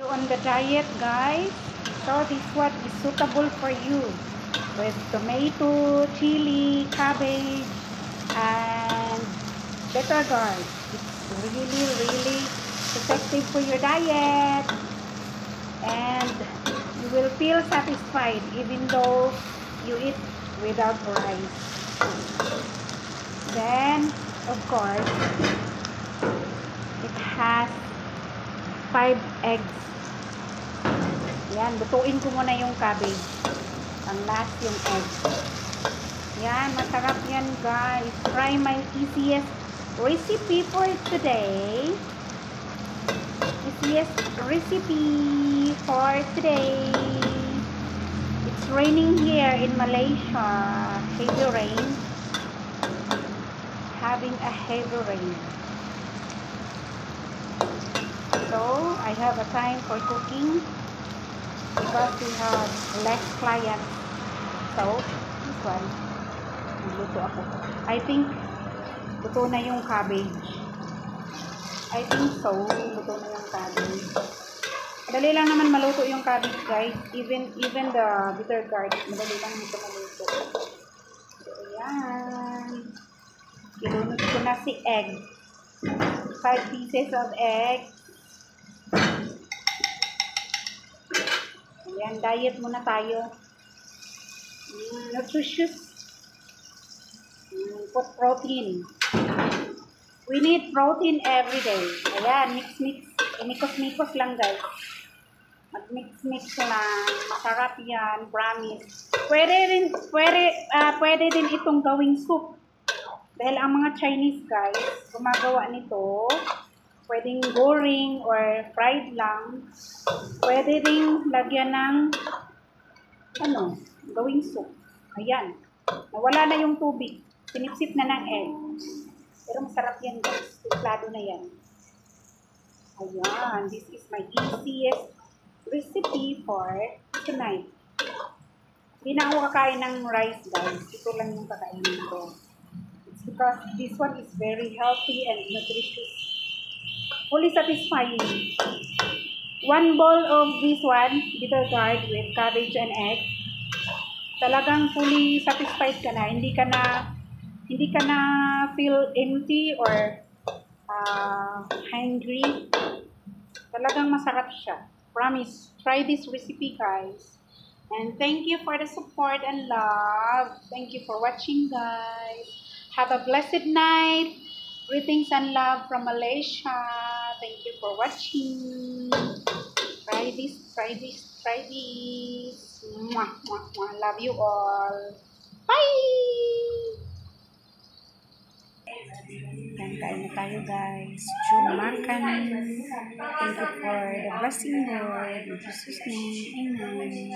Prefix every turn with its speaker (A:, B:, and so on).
A: On the diet, guys, so this one is suitable for you with tomato, chili, cabbage, and better gourd. It's really effective for your diet, and you will feel satisfied even though you eat without rice. Then, of course, it has 5 eggs. Yan, lutuin ko muna yung cabbage. Ang last yung egg. Yan, masarap yan, guys. Try my easiest recipe for today. Easiest recipe for today. It's raining here in Malaysia. Heavy rain. Having a heavy rain. So, I have a time for cooking because we have less clients. So, this one, luto ako. I think, luto na yung cabbage. I think so, luto na yung cabbage. Madali lang naman maluto yung cabbage, guys. Even the bitter gourd, madali lang ito maluto. So, ayan. Ilunod ko na si egg. 5 pieces of egg. Ayan, diet muna tayo. Nutritious. Put protein. We need protein every day. Ayan, mix. Mikos lang, guys. Mag-mix lang. Masarap yan. Promise. Pwede din itong gawing soup. Dahil ang mga Chinese, guys, gumagawa nito. Pwedeng goreng or fried lang. Pwede rin lagyan ng gawing soup. Ayan. Nawala na yung tubig. Sinipsip na ng egg. Pero masarap yan, guys. Tuplado na yan. Ayan. This is my easiest recipe for tonight. Hindi na ako kakain ng rice, guys. Ito lang yung kakainin ko. It's because this one is very healthy and nutritious. Fully satisfying. 1 bowl of this one, bitter gourd with cabbage and egg. Talagang fully satisfied ka na. Hindi ka na feel empty or hungry. Talagang masarap siya. Promise. Try this recipe, guys. And thank you for the support and love. Thank you for watching, guys. Have a blessed night. Greetings and love from Malaysia. Thank you for watching. Try this. Mwah, mwah, mwah. Love you all. Bye! Kain na tayo, guys. Makan. Thank you for the blessing, Lord. In Jesus' name, amen.